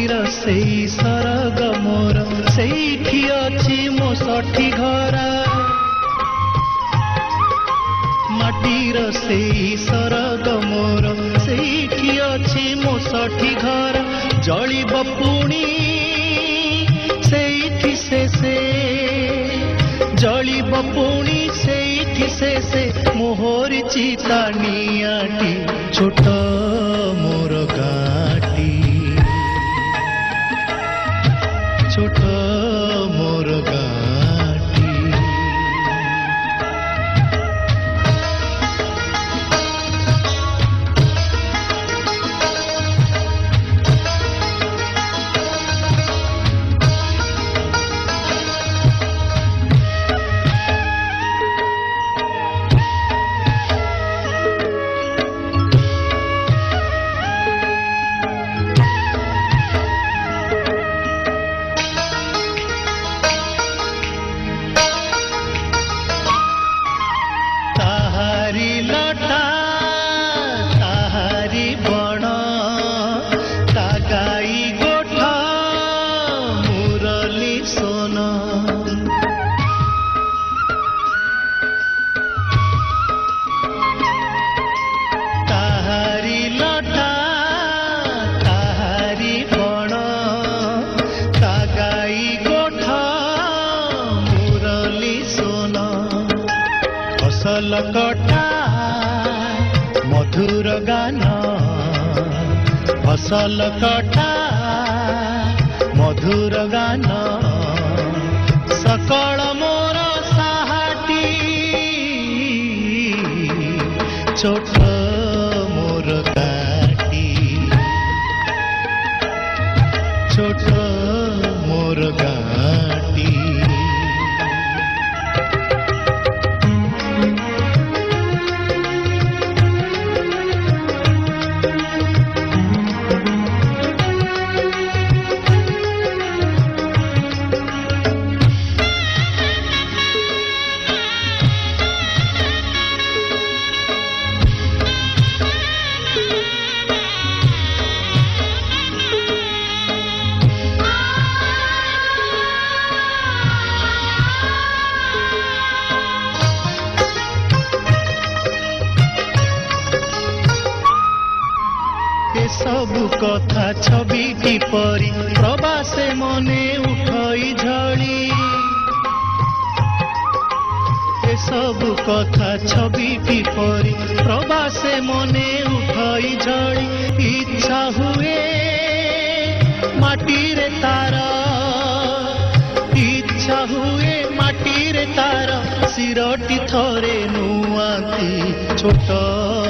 माटीर सेई सरग मोर सेठी अछि मो सठी घर माटीर सेई सरग मोर सेठी अछि मो सठी घर जलिब पुणी सेठी से जलिब पुणी सेठी से मोहरी चिता नियाटी छोट मोर गाटी छोट मोर गाटी लटा ताहारी बण ता गाई गोठा मुरली सोन ताहारी लटा ताहारी बण ता गाई गोठा मुरली सोन फसल कटा मधुर गान फसल कटा मधुर गान सकल मोर साहाटी छोट मोर गाटी छोट मोर गाटी सबु कथा छविटी परी प्रवासे मने उठई झड़ी सबु कथा छविटी परी प्रवासे मने उठई झड़ी इच्छा हुए माटी रे तार इच्छा हुए माटी रे तार सिरटी थरे नुआती छोट